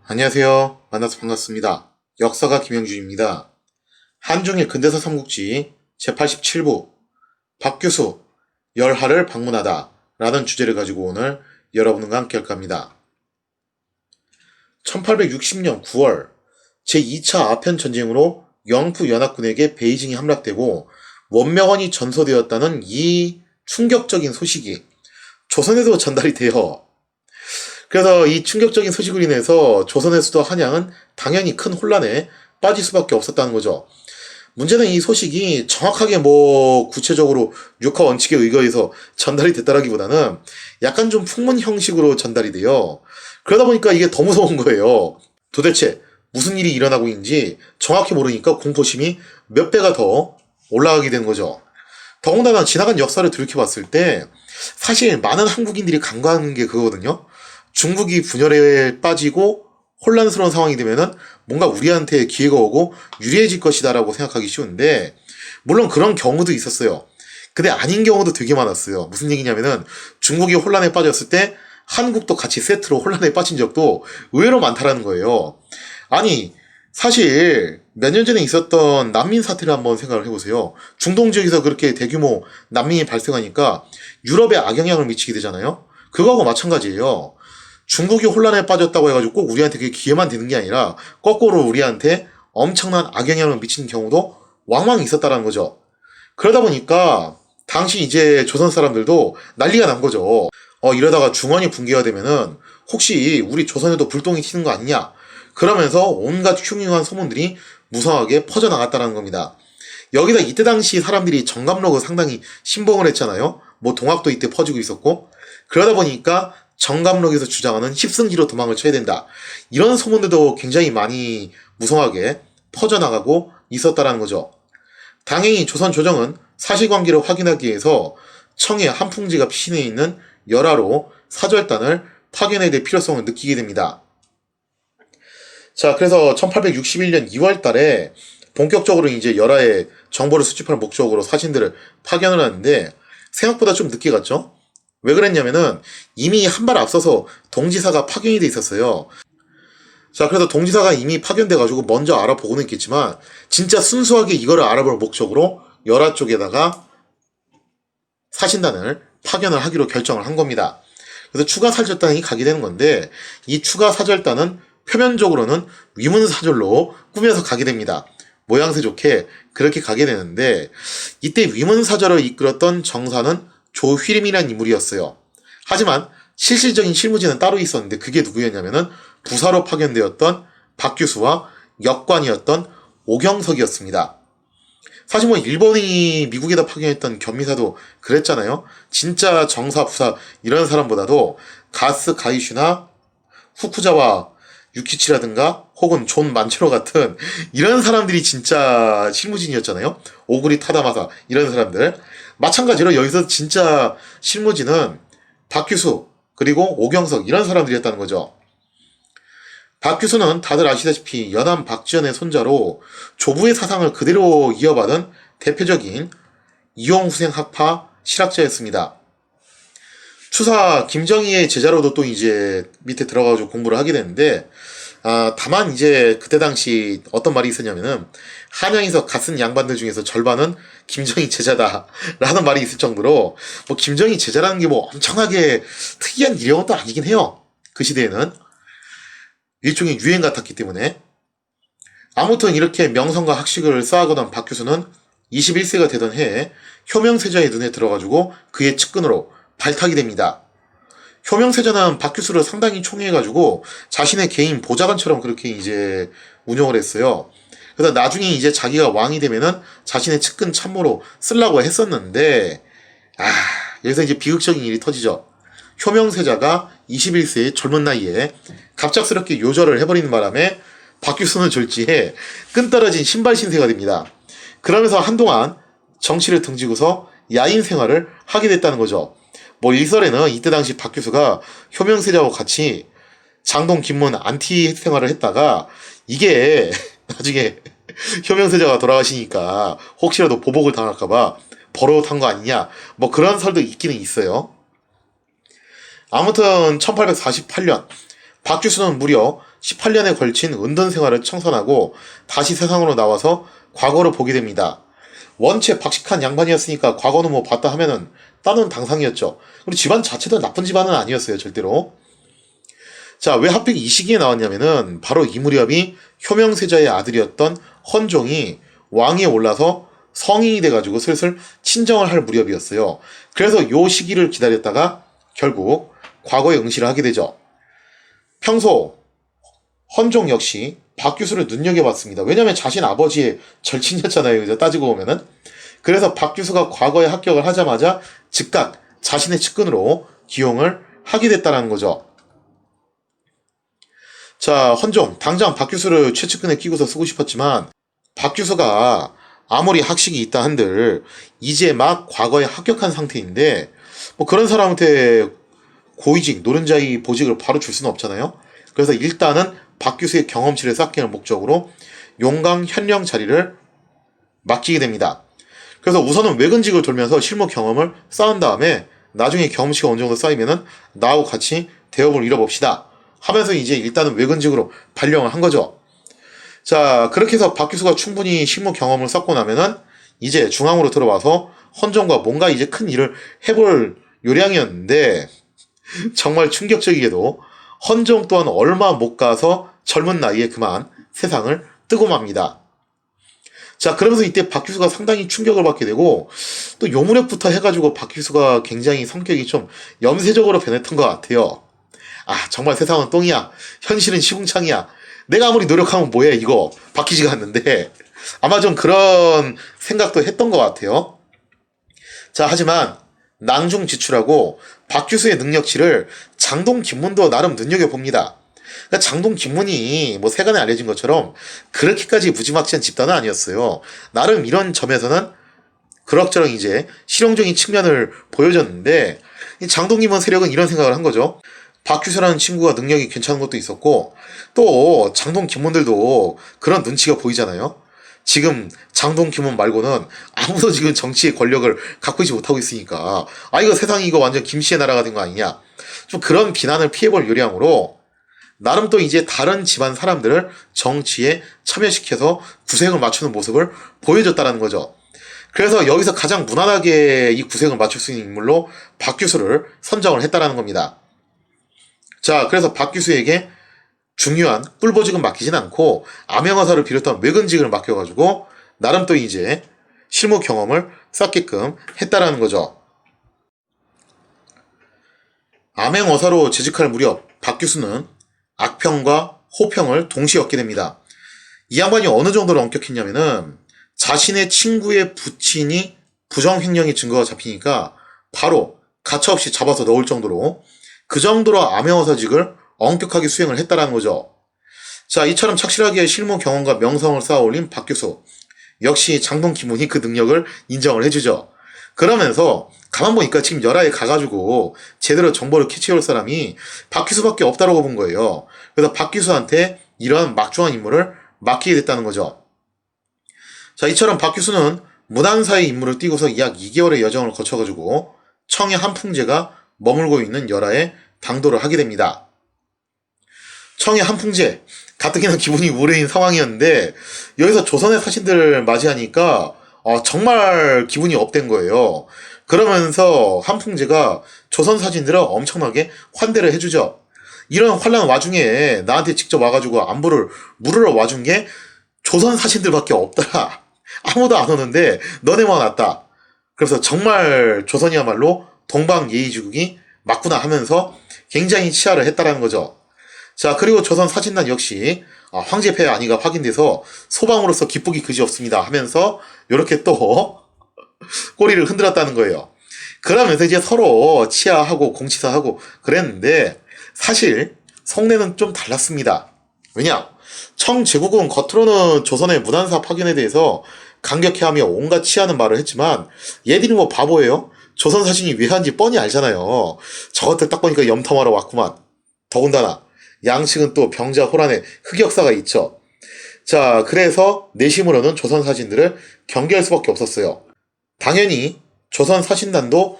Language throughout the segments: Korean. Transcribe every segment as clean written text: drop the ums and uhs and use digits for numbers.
안녕하세요. 만나서 반갑습니다. 역사가 김영준입니다. 한중일 근대사 삼국지 제87부 박규수 열하를 방문하다 라는 주제를 가지고 오늘 여러분과 함께 할까 합니다. 1860년 9월 제2차 아편 전쟁으로 영프 연합군에게 베이징이 함락되고 원명원이 전소되었다는 이 충격적인 소식이 조선에도 전달이 돼요. 그래서 이 충격적인 소식으로 인해서 조선의 수도 한양은 당연히 큰 혼란에 빠질 수밖에 없었다는 거죠. 문제는 이 소식이 정확하게 구체적으로 육하 원칙에 의거해서 전달이 됐다라기보다는 약간 좀 풍문 형식으로 전달이 돼요. 그러다 보니까 이게 더 무서운 거예요. 도대체 무슨 일이 일어나고 있는지 정확히 모르니까 공포심이 몇 배가 더 올라가게 되는 거죠. 더군다나 지나간 역사를 돌이켜봤을 때 사실 많은 한국인들이 간과하는 게 그거거든요. 중국이 분열에 빠지고 혼란스러운 상황이 되면은 뭔가 우리한테 기회가 오고 유리해질 것이다라고 생각하기 쉬운데, 물론 그런 경우도 있었어요. 근데 아닌 경우도 되게 많았어요. 무슨 얘기냐면은 중국이 혼란에 빠졌을 때 한국도 같이 세트로 혼란에 빠진 적도 의외로 많다라는 거예요. 아니, 사실 몇 년 전에 있었던 난민 사태를 한번 생각을 해보세요. 중동 지역에서 그렇게 대규모 난민이 발생하니까 유럽에 악영향을 미치게 되잖아요. 그거하고 마찬가지예요. 중국이 혼란에 빠졌다고 해가지고 꼭 우리한테 그게 기회만 되는 게 아니라 거꾸로 우리한테 엄청난 악영향을 미치는 경우도 왕왕 있었다는 거죠. 그러다 보니까 당시 이제 조선 사람들도 난리가 난 거죠. 이러다가 중원이 붕괴가 되면은 혹시 우리 조선에도 불똥이 튀는 거 아니냐? 그러면서 온갖 흉흉한 소문들이 무성하게 퍼져나갔다는 겁니다. 여기다 이때 당시 사람들이 정감록을 상당히 신봉을 했잖아요. 동학도 이때 퍼지고 있었고, 그러다 보니까 정감록에서 주장하는 십승지로 도망을 쳐야 된다, 이런 소문들도 굉장히 많이 무성하게 퍼져나가고 있었다라는 거죠. 당연히 조선 조정은 사실관계를 확인하기 위해서 청해 한풍지가 피신해 있는 열하로 사절단을 파견해야 될 필요성을 느끼게 됩니다. 자, 그래서 1861년 2월 달에 본격적으로 이제 열하에 정보를 수집할 목적으로 사신들을 파견을 하는데 생각보다 좀 늦게 갔죠? 왜 그랬냐면은 이미 한 발 앞서서 동지사가 파견이 돼 있었어요. 자, 그래서 동지사가 이미 파견돼가지고 먼저 알아보고는 있겠지만 진짜 순수하게 이거를 알아볼 목적으로 열하 쪽에다가 사신단을 파견을 하기로 결정을 한 겁니다. 그래서 추가 사절단이 가게 되는 건데, 이 추가 사절단은 표면적으로는 위문사절로 꾸며서 가게 됩니다. 모양새 좋게 그렇게 가게 되는데, 이때 위문사절을 이끌었던 정사는 조휘림이라는 인물이었어요. 하지만 실질적인 실무진은 따로 있었는데 그게 누구였냐면은 부사로 파견되었던 박규수와 역관이었던 오경석이었습니다. 사실 일본이 미국에다 파견했던 견미사도 그랬잖아요. 진짜 정사, 부사 이런 사람보다도 가스 가이슈나 후쿠자와 유키치라든가 혹은 존 만체로 같은 이런 사람들이 진짜 실무진이었잖아요. 오구리 타다마사 이런 사람들. 마찬가지로 여기서 진짜 실무진은 박규수 그리고 오경석 이런 사람들이었다는 거죠. 박규수는 다들 아시다시피 연암 박지원의 손자로 조부의 사상을 그대로 이어받은 대표적인 이용후생 학파 실학자였습니다. 추사 김정희의 제자로도 또 이제 밑에 들어가서 공부를 하게 되는데, 다만 이제 그때 당시 어떤 말이 있었냐면은 한양에서 갓쓴 양반들 중에서 절반은 김정희 제자다라는 말이 있을 정도로 김정희 제자라는 게 엄청나게 특이한 이력은 또 아니긴 해요. 그 시대에는 일종의 유행 같았기 때문에. 아무튼 이렇게 명성과 학식을 쌓아가던 박규수는 21세가 되던 해에 효명세자의 눈에 들어가지고 그의 측근으로 발탁이 됩니다. 효명세자는 박규수를 상당히 총애해가지고 자신의 개인 보좌관처럼 그렇게 이제 운영을 했어요. 그래서 나중에 이제 자기가 왕이 되면은 자신의 측근 참모로 쓰려고 했었는데, 여기서 이제 비극적인 일이 터지죠. 효명세자가 21세의 젊은 나이에 갑작스럽게 요절을 해버리는 바람에 박규수는 졸지에 끈떨어진 신발 신세가 됩니다. 그러면서 한동안 정치를 등지고서 야인 생활을 하게 됐다는 거죠. 일설에는 이때 당시 박규수가 효명세자와 같이 장동 김문 안티 생활을 했다가 이게 나중에 효명세자가 돌아가시니까 혹시라도 보복을 당할까봐 버릇한 거 아니냐, 그런 설도 있기는 있어요. 아무튼 1848년 박규수는 무려 18년에 걸친 은둔 생활을 청산하고 다시 세상으로 나와서 과거를 보게 됩니다. 원체 박식한 양반이었으니까 과거는 뭐 봤다 하면은 따놓은 당상이었죠. 그리고 집안 자체도 나쁜 집안은 아니었어요, 절대로. 자, 왜 하필 이 시기에 나왔냐면은 바로 이 무렵이 효명세자의 아들이었던 헌종이 왕위에 올라서 성인이 돼가지고 슬슬 친정을 할 무렵이었어요. 그래서 요 시기를 기다렸다가 결국 과거에 응시를 하게 되죠. 평소 헌종 역시 박규수를 눈여겨봤습니다. 왜냐면 자신 아버지의 절친이었잖아요. 그죠? 따지고 보면은. 그래서 박규수가 과거에 합격을 하자마자 즉각 자신의 측근으로 기용을 하게 됐다는 거죠. 자, 헌종 당장 박규수를 최측근에 끼고서 쓰고 싶었지만 박규수가 아무리 학식이 있다 한들 이제 막 과거에 합격한 상태인데 뭐 그런 사람한테 고위직, 노른자의 보직을 바로 줄 수는 없잖아요. 그래서 일단은 박규수의 경험치를 쌓기를 목적으로 용강 현령 자리를 맡기게 됩니다. 그래서 우선은 외근직을 돌면서 실무 경험을 쌓은 다음에 나중에 경험치가 어느 정도 쌓이면은 나하고 같이 대업을 이뤄봅시다 하면서 이제 일단은 외근직으로 발령을 한 거죠. 자, 그렇게 해서 박규수가 충분히 실무 경험을 쌓고 나면은 이제 중앙으로 들어와서 헌종과 뭔가 이제 큰 일을 해볼 요량이었는데 정말 충격적이게도 헌종 또한 얼마 못 가서 젊은 나이에 그만 세상을 뜨고 맙니다. 자, 그러면서 이때 박규수가 상당히 충격을 받게 되고 또 요무렵부터 해가지고 박규수가 굉장히 성격이 좀 염세적으로 변했던 것 같아요. 아, 정말 세상은 똥이야. 현실은 시궁창이야. 내가 아무리 노력하면 뭐해 이거 바뀌지가 않는데 아마 좀 그런 생각도 했던 것 같아요. 자, 하지만 낭중지출하고 박규수의 능력치를 장동 김문도 나름 눈여겨봅니다. 그러니까 장동 김문이 뭐 세간에 알려진 것처럼 그렇게까지 무지막지한 집단은 아니었어요. 나름 이런 점에서는 그럭저럭 이제 실용적인 측면을 보여줬는데 장동 김문 세력은 이런 생각을 한 거죠. 박규수라는 친구가 능력이 괜찮은 것도 있었고 또 장동 김문들도 그런 눈치가 보이잖아요. 지금 장동 김문 말고는 아무도 지금 정치의 권력을 갖고 있지 못하고 있으니까 아 이거 세상이 이거 완전 김씨의 나라가 된 거 아니냐. 좀 그런 비난을 피해볼 요량으로 나름 또 이제 다른 집안 사람들을 정치에 참여시켜서 구색을 맞추는 모습을 보여줬다는 거죠. 그래서 여기서 가장 무난하게 이 구색을 맞출 수 있는 인물로 박규수를 선정을 했다는 겁니다. 자, 그래서 박규수에게 중요한 꿀보직은 맡기진 않고 암행어사를 비롯한 외근직을 맡겨가지고 나름 또 이제 실무 경험을 쌓게끔 했다라는 거죠. 암행어사로 재직할 무렵 박규수는 악평과 호평을 동시에 얻게 됩니다. 이 양반이 어느 정도로 엄격했냐면은 자신의 친구의 부친이 부정횡령의 증거가 잡히니까 바로 가차없이 잡아서 넣을 정도로 그 정도로 암행어사직을 엄격하게 수행을 했다라는 거죠. 자, 이처럼 착실하게 실무 경험과 명성을 쌓아올린 박규수. 역시 장동 김문이 그 능력을 인정을 해주죠. 그러면서 가만 보니까 지금 열하에 가가지고 제대로 정보를 캐치해올 사람이 박규수밖에 없다라고 본 거예요. 그래서 박규수한테 이런 막중한 임무를 맡기게 됐다는 거죠. 자, 이처럼 박규수는 무난사의 임무를 띄고서 약 2개월의 여정을 거쳐가지고 청해 한풍제가 머물고 있는 열하에 당도를 하게 됩니다. 청해 한풍제, 가뜩이나 기분이 우레인 상황이었는데 여기서 조선의 사신들을 맞이하니까 정말 기분이 업된 거예요. 그러면서 한풍제가 조선 사신들을 엄청나게 환대를 해주죠. 이런 환란 와중에 나한테 직접 와가지고 안부를 물으러 와준 게 조선 사신들밖에 없더라. 아무도 안 오는데 너네만 왔다. 그래서 정말 조선이야말로 동방예의지국이 맞구나 하면서 굉장히 치하를 했다라는 거죠. 자, 그리고 조선 사신단 역시 황제 폐하 안위가 확인돼서 소방으로서 기쁘기 그지없습니다 하면서 이렇게 또 꼬리를 흔들었다는 거예요. 그러면서 이제 서로 치하하고 공치사하고 그랬는데 사실 속내는 좀 달랐습니다. 왜냐? 청제국은 겉으로는 조선의 무난사 파견에 대해서 강력해하며 온갖 치하는 말을 했지만 얘들이 뭐 바보예요? 조선 사신이 왜 한지 뻔히 알잖아요. 저것들 딱 보니까 염탐하러 왔구만. 더군다나 양측은 또 병자 호란의 흑역사가 있죠. 자, 그래서 내심으로는 조선 사신들을 경계할 수밖에 없었어요. 당연히 조선 사신단도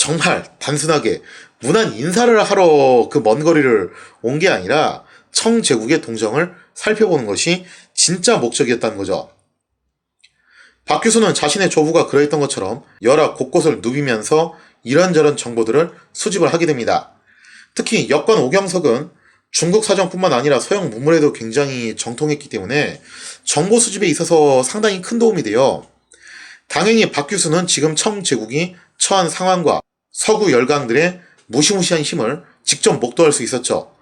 정말 단순하게 무난 인사를 하러 그 먼 거리를 온 게 아니라 청제국의 동정을 살펴보는 것이 진짜 목적이었다는 거죠. 박규수는 자신의 조부가 그러했던 것처럼 열화 곳곳을 누비면서 이런저런 정보들을 수집을 하게 됩니다. 특히 역관 오경석은 중국 사정뿐만 아니라 서양 문물에도 굉장히 정통했기 때문에 정보 수집에 있어서 상당히 큰 도움이 돼요. 당연히 박규수는 지금 청제국이 처한 상황과 서구 열강들의 무시무시한 힘을 직접 목도할 수 있었죠.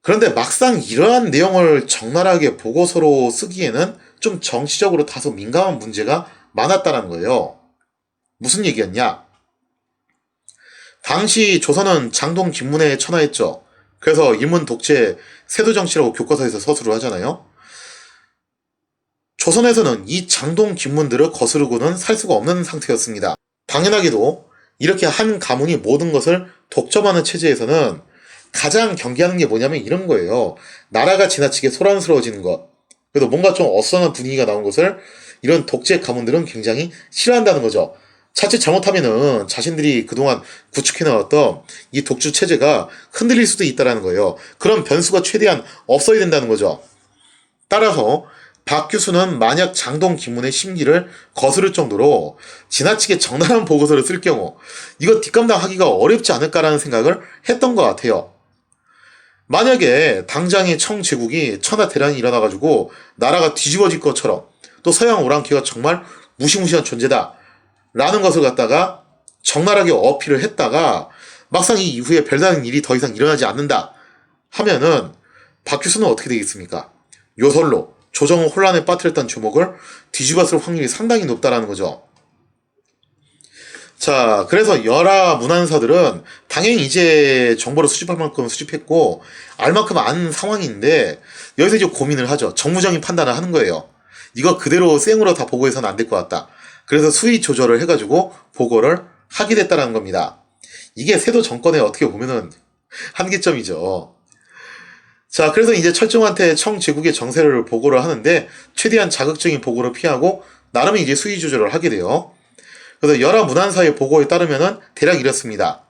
그런데 막상 이러한 내용을 적나라하게 보고서로 쓰기에는 좀 정치적으로 다소 민감한 문제가 많았다는 거예요. 무슨 얘기였냐? 당시 조선은 장동 김문회에 천하했죠. 그래서 일문 독재 세도정치라고 교과서에서 서술을 하잖아요. 조선에서는 이 장동 김문들을 거스르고는 살 수가 없는 상태였습니다. 당연하게도 이렇게 한 가문이 모든 것을 독점하는 체제에서는 가장 경계하는 게 뭐냐면 이런 거예요. 나라가 지나치게 소란스러워지는 것. 그래도 뭔가 좀 어수선한 분위기가 나온 것을 이런 독재 가문들은 굉장히 싫어한다는 거죠. 자칫 잘못하면은 자신들이 그동안 구축해나왔던 이 독주 체제가 흔들릴 수도 있다는 거예요. 그런 변수가 최대한 없어야 된다는 거죠. 따라서 박규수는 만약 장동 김문의 심기를 거스를 정도로 지나치게 적나라한 보고서를 쓸 경우 이거 뒷감당하기가 어렵지 않을까라는 생각을 했던 것 같아요. 만약에 당장의 청제국이 천하대란이 일어나가지고 나라가 뒤집어질 것처럼 또 서양 오랑캐가 정말 무시무시한 존재다 라는 것을 갖다가 적나라하게 어필을 했다가 막상 이 이후에 별다른 일이 더 이상 일어나지 않는다 하면은 박규수는 어떻게 되겠습니까? 요설로 조정을 혼란에 빠뜨렸던 주목을 뒤집어쓸 확률이 상당히 높다라는 거죠. 자, 그래서 열화 문안사들은 당연히 이제 정보를 수집할 만큼 수집했고 알 만큼 안 상황인데 여기서 이제 고민을 하죠. 정무적인 판단을 하는 거예요. 이거 그대로 생으로 다 보고해서는 안 될 것 같다. 그래서 수위 조절을 해가지고 보고를 하게 됐다는 겁니다. 이게 세도 정권의 어떻게 보면은 한계점이죠. 자, 그래서 이제 철종한테 청제국의 정세를 보고를 하는데 최대한 자극적인 보고를 피하고 나름의 이제 수위 조절을 하게 돼요. 그래서 열화 문안사의 보고에 따르면은 대략 이렇습니다.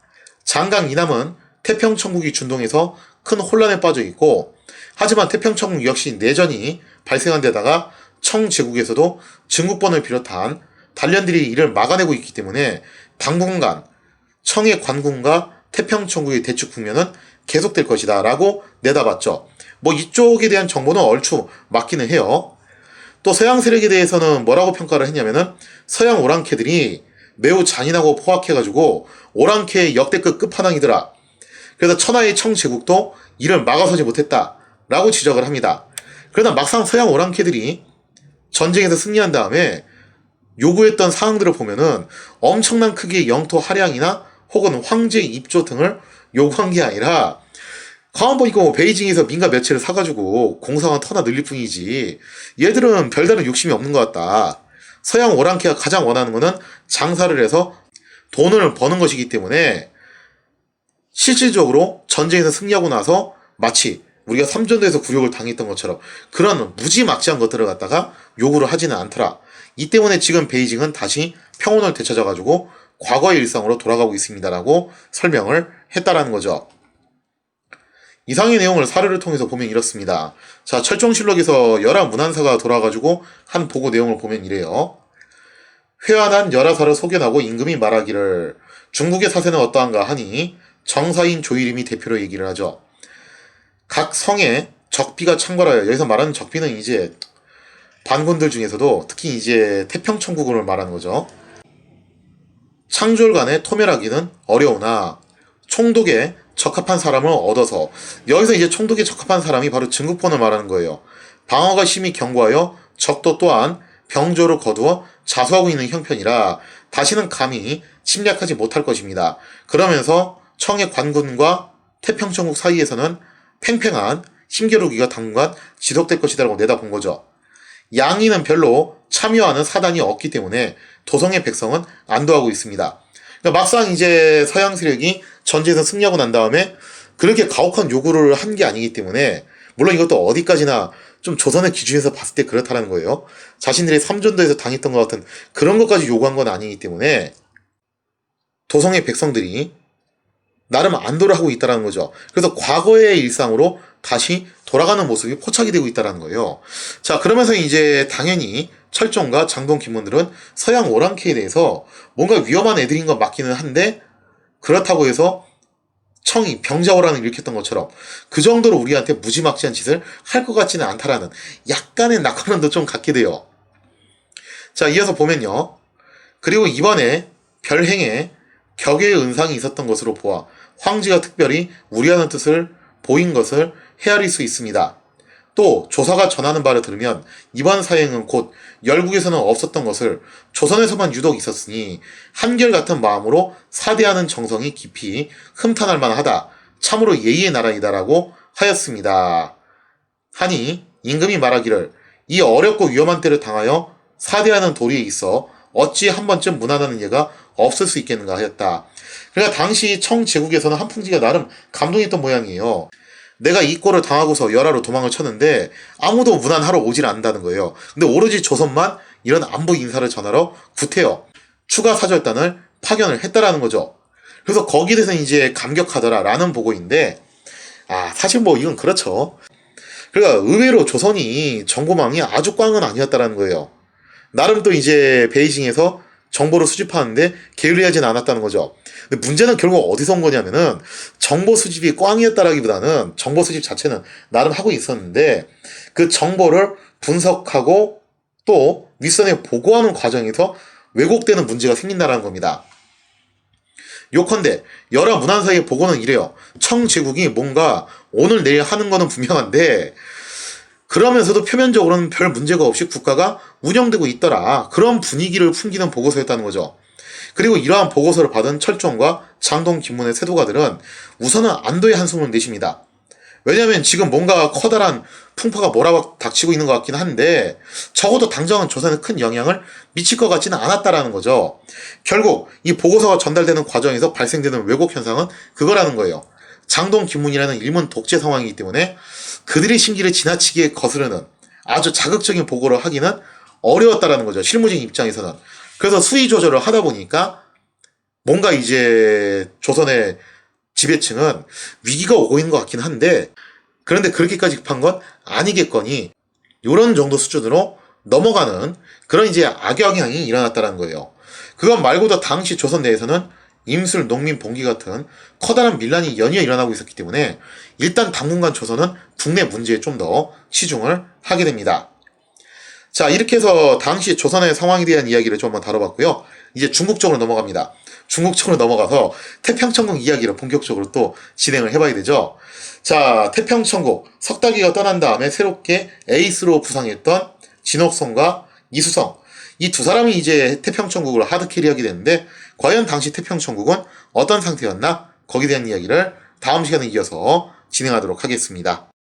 장강 이남은 태평천국이 준동해서 큰 혼란에 빠져 있고 하지만 태평천국 역시 내전이 발생한 데다가 청제국에서도 증국본을 비롯한 단련들이 이를 막아내고 있기 때문에 당분간 청의 관군과 태평천국의 대축 국면은 계속될 것이다 라고 내다봤죠. 뭐 이쪽에 대한 정보는 얼추 맞기는 해요. 또 서양 세력에 대해서는 뭐라고 평가를 했냐면은 서양 오랑캐들이 매우 잔인하고 포악해가지고 오랑캐의 역대급 끝판왕이더라. 그래서 천하의 청제국도 이를 막아서지 못했다 라고 지적을 합니다. 그러나 막상 서양 오랑캐들이 전쟁에서 승리한 다음에 요구했던 사항들을 보면은 엄청난 크기의 영토 할양이나 혹은 황제 입조 등을 요구한 게 아니라 가만 보니까 뭐 베이징에서 민가 몇 채를 사가지고 공사만 터나 늘릴 뿐이지 얘들은 별다른 욕심이 없는 것 같다. 서양 오랑캐가 가장 원하는 거는 장사를 해서 돈을 버는 것이기 때문에 실질적으로 전쟁에서 승리하고 나서 마치 우리가 삼전도에서 굴욕을 당했던 것처럼 그런 무지막지한 것들을 갖다가 요구를 하지는 않더라. 이 때문에 지금 베이징은 다시 평온을 되찾아가지고 과거의 일상으로 돌아가고 있습니다라고 설명을 했다라는 거죠. 이상의 내용을 사례를 통해서 보면 이렇습니다. 자, 철종실록에서 열화 문안사가 돌아가지고 한 보고 내용을 보면 이래요. 회환한 열화사를 소견하고 임금이 말하기를 중국의 사세는 어떠한가 하니 정사인 조이림이 대표로 얘기를 하죠. 각 성에 적비가 창궐하여 여기서 말하는 적비는 이제 반군들 중에서도 특히 이제 태평천국을 말하는 거죠. 창졸 간에 토멸하기는 어려우나 총독에 적합한 사람을 얻어서 여기서 이제 총독에 적합한 사람이 바로 증국본을 말하는 거예요. 방어가 심히 견고하여 적도 또한 병조를 거두어 자수하고 있는 형편이라 다시는 감히 침략하지 못할 것입니다. 그러면서 청의 관군과 태평천국 사이에서는 팽팽한 힘겨루기가 당분간 지속될 것이라고 내다본 거죠. 양인은 별로 참여하는 사단이 없기 때문에 도성의 백성은 안도하고 있습니다. 그러니까 막상 이제 서양 세력이 전쟁에서 승리하고 난 다음에 그렇게 가혹한 요구를 한 게 아니기 때문에 물론 이것도 어디까지나 좀 조선의 기준에서 봤을 때 그렇다는 거예요. 자신들이 삼전도에서 당했던 것 같은 그런 것까지 요구한 건 아니기 때문에 도성의 백성들이 나름 안도를 하고 있다는 거죠. 그래서 과거의 일상으로 다시 돌아가는 모습이 포착이 되고 있다는 거예요. 자, 그러면서 이제 당연히 철종과 장동 김문들은 서양 오랑캐에 대해서 뭔가 위험한 애들인 건 맞기는 한데, 그렇다고 해서 청이 병자호란을 일으켰던 것처럼 그 정도로 우리한테 무지막지한 짓을 할 것 같지는 않다라는 약간의 낙관론도 좀 갖게 돼요. 자, 이어서 보면요. 그리고 이번에 별행에 격의 은상이 있었던 것으로 보아 황지가 특별히 우려하는 뜻을 보인 것을 헤아릴 수 있습니다. 또 조사가 전하는 바를 들으면 이번 사행은 곧 열국에서는 없었던 것을 조선에서만 유독 있었으니 한결같은 마음으로 사대하는 정성이 깊이 흠탄할 만하다. 참으로 예의의 나라이다라고 하였습니다. 하니 임금이 말하기를 이 어렵고 위험한 때를 당하여 사대하는 도리에 있어 어찌 한 번쯤 무난하는 예가 없을 수 있겠는가 하였다. 그러니까 당시 청제국에서는 한풍지가 나름 감동했던 모양이에요. 내가 이 꼴을 당하고서 열하로 도망을 쳤는데 아무도 무난하러 오질 않는다는 거예요. 근데 오로지 조선만 이런 안부 인사를 전하러 구태여 추가 사절단을 파견을 했다라는 거죠. 그래서 거기에 대해서 이제 감격하더라라는 보고인데, 사실 뭐 이건 그렇죠. 그러니까 의외로 조선이 정보망이 아주 꽝은 아니었다라는 거예요. 나름 또 이제 베이징에서 정보를 수집하는데 게을리하진 않았다는 거죠. 근데 문제는 결국 어디서 온 거냐면은 정보 수집이 꽝이었다라기보다는 정보 수집 자체는 나름 하고 있었는데 그 정보를 분석하고 또 윗선에 보고하는 과정에서 왜곡되는 문제가 생긴다라는 겁니다. 요컨대 열하 문안사의 보고는 이래요. 청제국이 뭔가 오늘 내일 하는 거는 분명한데 그러면서도 표면적으로는 별 문제가 없이 국가가 운영되고 있더라. 그런 분위기를 풍기는 보고서였다는 거죠. 그리고 이러한 보고서를 받은 철종과 장동 김문의 세도가들은 우선은 안도의 한숨을 내쉽니다. 왜냐하면 지금 뭔가 커다란 풍파가 몰아닥치고 닥치고 있는 것 같긴 한데 적어도 당장은 조선에 큰 영향을 미칠 것 같지는 않았다라는 거죠. 결국 이 보고서가 전달되는 과정에서 발생되는 왜곡 현상은 그거라는 거예요. 장동 김문이라는 일문 독재 상황이기 때문에 그들의 심기를 지나치게 거스르는 아주 자극적인 보고를 하기는 어려웠다라는 거죠. 실무진 입장에서는. 그래서 수위 조절을 하다 보니까 뭔가 이제 조선의 지배층은 위기가 오고 있는 것 같긴 한데 그런데 그렇게까지 급한 건 아니겠거니 이런 정도 수준으로 넘어가는 그런 이제 악영향이 일어났다는 거예요. 그것 말고도 당시 조선 내에서는 임술, 농민, 봉기 같은 커다란 밀란이 연이어 일어나고 있었기 때문에 일단 당분간 조선은 국내 문제에 좀 더 치중을 하게 됩니다. 자, 이렇게 해서 당시 조선의 상황에 대한 이야기를 좀 한번 다뤄봤고요. 이제 중국 쪽으로 넘어갑니다. 중국 쪽으로 넘어가서 태평천국 이야기를 본격적으로 또 진행을 해봐야 되죠. 자, 태평천국 석다기가 떠난 다음에 새롭게 에이스로 부상했던 진옥성과 이수성 이 두 사람이 이제 태평천국을 하드캐리하게 되는데 과연 당시 태평천국은 어떤 상태였나? 거기에 대한 이야기를 다음 시간에 이어서 진행하도록 하겠습니다.